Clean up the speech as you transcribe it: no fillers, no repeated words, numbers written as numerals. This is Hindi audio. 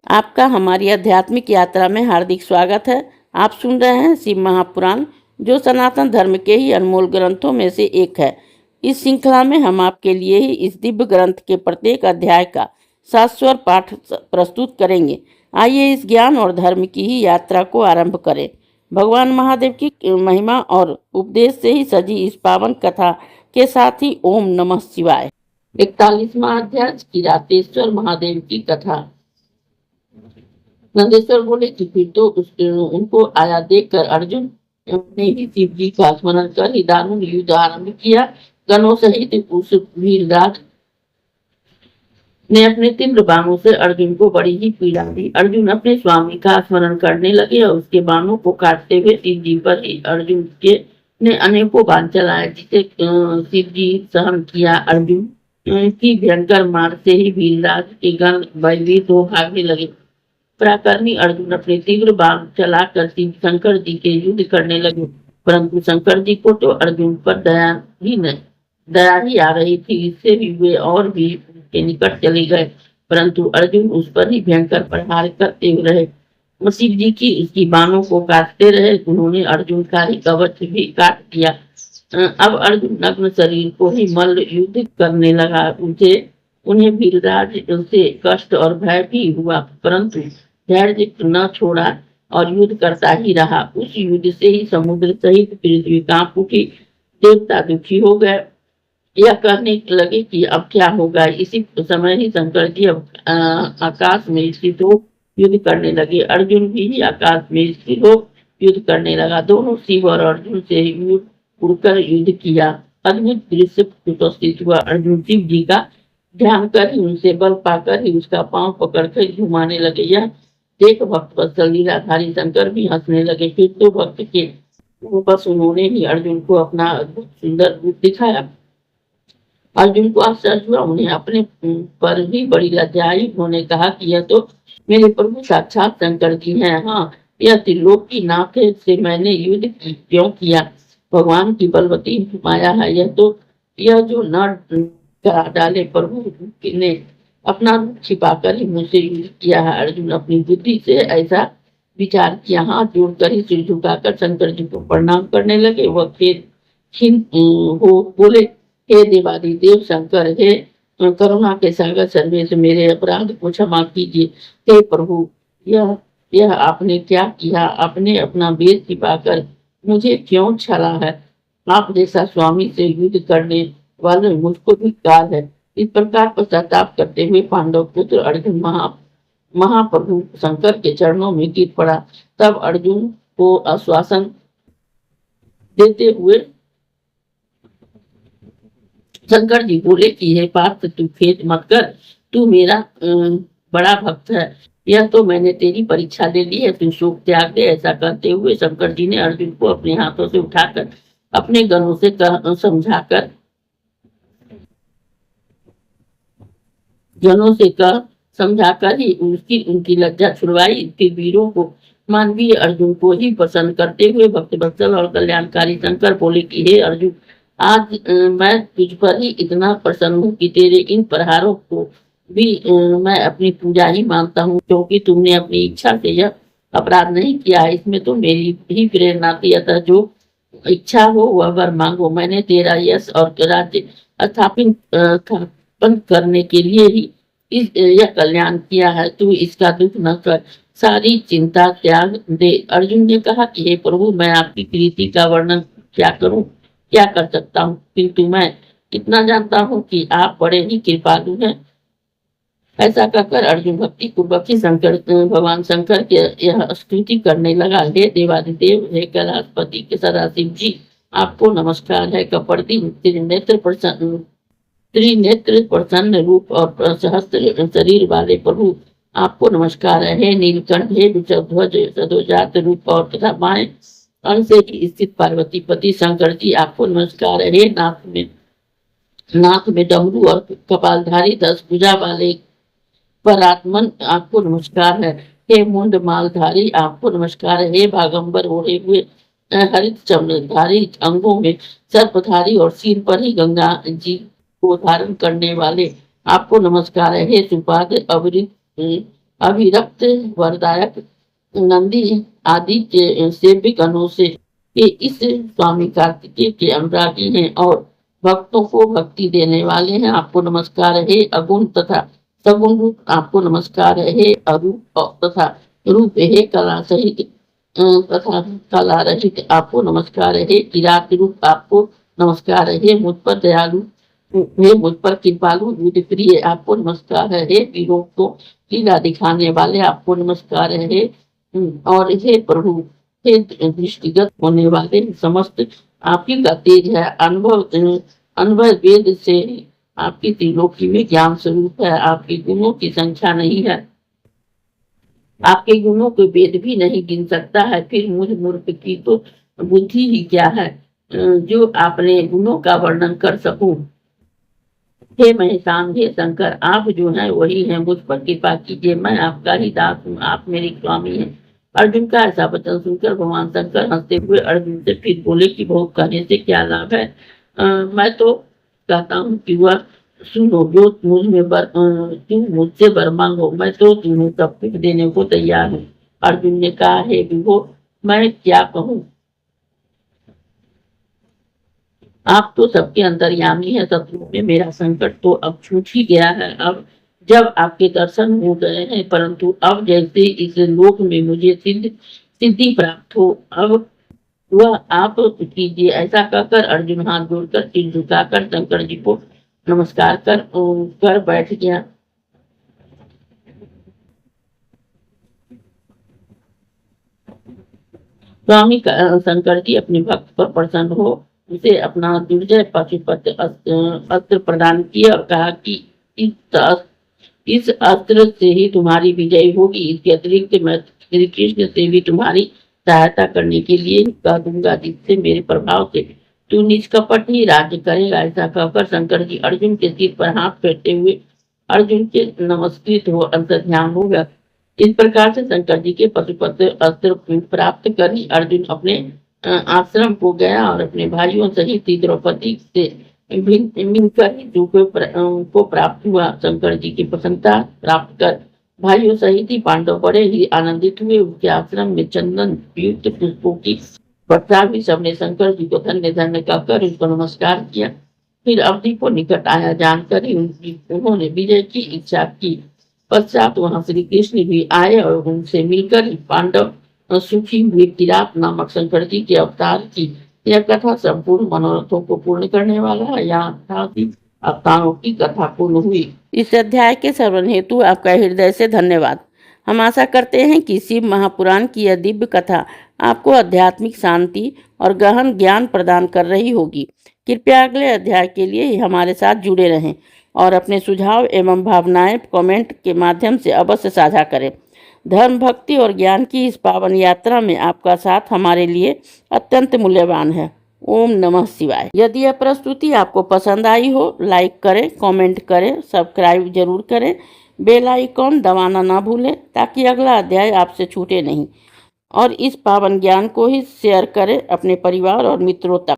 आपका हमारी आध्यात्मिक यात्रा में हार्दिक स्वागत है। आप सुन रहे हैं शिव महापुराण, जो सनातन धर्म के ही अनमोल ग्रंथों में से एक है। इस श्रृंखला में हम आपके लिए ही इस दिव्य ग्रंथ के प्रत्येक अध्याय का शाश्वत पाठ प्रस्तुत करेंगे। आइए इस ज्ञान और धर्म की ही यात्रा को आरंभ करें। भगवान महादेव की महिमा और उपदेश से ही सजी इस पावन कथा के साथ ही ओम नमः शिवाय। 41वां अध्याय किरातेश्वर महादेव की कथा। नंदेश्वर बोले कि फिर तो उनको आया देखकर अर्जुन ने ही शिव जी का स्मरण कर ही दारुण युद्ध आरंभ किया। गणों सहित उस वीरराज ने अपने तीव्र बाणों से अर्जुन को बड़ी ही पीड़ा दी। अर्जुन अपने स्वामी का स्मरण करने लगे और उसके बाणों को काटते हुए शिव जी पर ही अर्जुन के ने अनेकों बाण चलाए, जिसे शिव जी सहन किया। अर्जुन की भयंकर मार से ही वीरराज के गण भयभीत हो भागने लगे। पराक्रमी अर्जुन अपने तीव्र बाण चलाकर शिव शंकर जी के युद्ध करने लगे, परंतु शंकर जी को तो अर्जुन पर दया ही आ रही थी। इससे भी वे और भी के निकट चले गए, परंतु अर्जुन उस पर ही भयंकर प्रहार करते रहे। शिव जी की उसकी बाणों को काटते रहे। उन्होंने अर्जुन का ही कवच भी काट दिया। अब अर्जुन नग्न शरीर को ही मल्ल युद्ध करने लगा। उन्हें वीरराज से कष्ट और भय भी हुआ, परंतु धैर्य न छोड़ा और युद्ध करता ही रहा। उस युद्ध से ही समुद्र सहित पृथ्वी कांप उठी। देवता दुखी हो गए, यह कहने लगे कि अब क्या होगा। इसी समय ही शंकर जी आकाश में स्थित हो युद्ध करने लगे। अर्जुन भी आकाश में स्थित हो युद्ध करने लगा। दोनों शिव और अर्जुन से उड़कर युद्ध किया। अद्भुत दृश्य उपस्थित हुआ। अर्जुन शिव जी का ध्यान कर ही उनसे बल पाकर ही उसका पांव पकड़कर घुमाने लगे। यह देख भक्त वत्सल लीलाधारी शंकर भी हंसने लगे। फिर तो भक्त के बस उन्होंने ही अर्जुन को अपना अद्भुत सुंदर रूप दिखाया। अर्जुन को आश्चर्य हुआ। उन्हें अपने पर भी बड़ी लज्जा आई। उन्होंने कहा कि यह तो मेरे प्रभु साक्षात शंकर जी हैं। हाँ, यह त्रिलोक की नाथ से मैंने युद्ध क्यों किया? भगवान की बलवती माया है। यह जो न करा डाले प्रभु ने अपना रूप छिपाकर ही मुझसे युद्ध किया है। अर्जुन अपनी बुद्धि से ऐसा विचार किया। हाथ जोड़कर ही सिर झुकाकर शंकर जी को प्रणाम करने लगे। वह खेद खिन हो बोले, हे देवादिदेव शंकर, हे करुणा के सागर सर्वेश, मेरे अपराध को क्षमा कीजिए। हे प्रभु, यह आपने क्या किया? आपने अपना वेश छिपाकर मुझे क्यों छला है? आप जैसा स्वामी से युद्ध करने वाले मुझको भी काल है। इस प्रकार पश्चाताप करते हुए पांडव पुत्र अर्जुन महाप्रभु शंकर के चरणों में गिर पड़ा। तब अर्जुन को आश्वासन देते हुए शंकर जी बोले कि हे पार्थ, तू खेद मत कर, तू मेरा बड़ा भक्त है। यह तो मैंने तेरी परीक्षा ले ली है, तू शोक त्याग दे। ऐसा करते हुए शंकर जी ने अर्जुन को अपने हाथों से उठाकर अपने गणों से समझाकर ही उनकी लज्जा छुड़वाई। फिर वीरों को मानवीय अर्जुन को ही पसंद करते हुए भक्त वत्सल और कल्याणकारी शंकर बोले कि हे अर्जुन, आज मैं तुझ पर ही इतना प्रसन्न हूँ कि तेरे इन प्रहारों को भी मैं अपनी पूजा ही मानता हूँ, क्योंकि तुमने अपनी इच्छा से यह अपराध नहीं किया है। इसमें तो मेरी ही प्रेरणा थी। अतः जो इच्छा हो वह वर मांगो। मैंने तेरा यश और राज्य स्थापन करने के लिए ही यह कल्याण किया है। तू इसका दुख न कर, सारी चिंता त्याग दे। अर्जुन ने कहा कि हे प्रभु, मैं आपकी प्रीति का वर्णन क्या कर सकता हूँ, किंतु मैं इतना जानता हूँ कि आप बड़े ही कृपालु हैं। ऐसा कहकर अर्जुन भक्ति पूर्वक ही भगवान शंकर के यह स्तुति करने लगा। हे देवादिदेव, हे कैलाशपति के सदाशिव जी, आपको नमस्कार है। कपड़ती त्रिनेत्र प्रसन्न रूप और सहस्त्र शरीर वाले प्रभु, आपको नमस्कार है। हे नीलकंठ, हे वृषभध्वज सदोजात रूप और तथा बाएं अंग से ही स्थित पार्वती पति शंकर जी, आपको नमस्कार है। हे नाथ में डमरू और कपालधारी 10 भुजा वाले परात्मन, आपको नमस्कार है। हे मुंड मालधारी, आपको नमस्कार है। हे भागंबर ओढ़े हुए हरित चमधारी अंगों में सर्पधारी और सिर पर ही गंगा जी को धारण करने वाले, आपको नमस्कार है। हे सुपाद अवृत अभिरक्त वरदायक नंदी आदि के सेव्य गणों से के इस स्वामी कार्तिकेय के अनुरागी हैं और भक्तों को भक्ति देने वाले हैं। आपको नमस्कार है अगुण तथा सगुण रूप, आपको नमस्कार है अरूप तथा रूप है कला सहित तथा कला रहित, आपको नमस्कार है किरात रूप, आपको नमस्कार है मुझ पर दयालु, हे मुझ पर कृपालु विधि प्रिय, आपको नमस्कार है वीरों को लीला दिखाने वाले, आपको नमस्कार है और हे प्रभु, हे दृष्टिगत होने वाले समस्त आपकी का तेज है। अनुभव वेद से आपकी त्रिलोकी में ज्ञान स्वरूप है, आपके गुणों की संख्या नहीं है, आपके गुणों को वेद भी नहीं गिन सकता है, फिर मुझ मूर्ख की तो बुद्धि ही क्या है जो आपने गुणों का वर्णन कर सकूं। हे महेशान, हे शंकर, आप जो हैं वही हैं, मुझ पर कृपा कीजिए, मैं आपका ही दास हूँ, आप मेरे स्वामी हैं। अर्जुन का ऐसा वचन सुनकर भगवान शंकर हंसते हुए अर्जुन से फिर बोले कि बहुत कहने से क्या लाभ है, मैं तो कहता हूँ कि वह सुनो, जो तुम मुझसे वर मांगो, मैं तो तुम्हें सब कुछ देने को तैयार हूँ। अर्जुन ने कहा, हे विभो, मैं क्या कहूँ, आप तो सबके अंतर्यामी है, शत्रु में मेरा संकट तो अब छूट ही गया है। अब जब आपके दर्शन हो गए हैं, परंतु अब जैसे इस लोक में मुझे सिद्धि प्राप्त हो, अब वह आप कीजिए। ऐसा कहकर अर्जुन हाथ जोड़कर सिर झुकाकर शंकर जी को नमस्कार कर बैठ गया। स्वामी शंकर जी अपने भक्त पर प्रसन्न हो उसे अपना दुर्जय पाशुपत अस्त्र प्रदान किया और कहा कि इस अस्त्र से ही तुम्हारी विजय होगी। इसके अतिरिक्त मैं श्री कृष्ण से भी तुम्हारी सहायता करने के लिए कह दूंगा, जिससे मेरे प्रभाव से तू निष्कपट ही राज्य करेगा। ऐसा कहकर शंकर जी अर्जुन के सिर पर हाथ फेरते हुए अर्जुन के नमस्कृत हो अंतर ध्यान हो गया। इस प्रकार से शंकर जी के पशुपत अस्त्र प्राप्त कर अर्जुन अपने आश्रम को गया और अपने भाइयों सहित द्रौपदी से मिलकर ही को प्राप्त हुआ। शंकर जी की प्रसन्नता प्राप्त कर भाइयों सहित ही पांडव बड़े ही आनंदित हुए। उसके आश्रम में चंदन युक्त पुष्पों की वर्षा भी सबने शंकर जी को धन्य धन्य कहकर उसको नमस्कार किया। फिर अवधि को निकट आया जानकर ही उन्होंने विजय की इच्छा की। पश्चात वहां श्री कृष्ण भी आए और उनसे मिलकर पांडव सुखी हुए। किरात नामक शंकर जी के अवतार की यह कथा संपूर्ण मनोरथों को पूर्ण करने वाला है। यहाँ अवतारों की कथा पूर्ण हुई। इस अध्याय के श्रवण हेतु आपका हृदय से धन्यवाद। हम आशा करते हैं कि शिव महापुराण की यह दिव्य कथा आपको आध्यात्मिक शांति और गहन ज्ञान प्रदान कर रही होगी। कृपया अगले अध्याय के लिए हमारे साथ जुड़े रहें और अपने सुझाव एवं भावनाएं कमेंट के माध्यम से अवश्य साझा करें। धर्म, भक्ति और ज्ञान की इस पावन यात्रा में आपका साथ हमारे लिए अत्यंत मूल्यवान है। ओम नमः शिवाय। यदि यह प्रस्तुति आपको पसंद आई हो, लाइक करें, कमेंट करें, सब्सक्राइब जरूर करें, बेल आइकॉन दबाना ना भूलें ताकि अगला अध्याय आपसे छूटे नहीं। और इस पावन ज्ञान को ही शेयर करें अपने परिवार और मित्रों तक।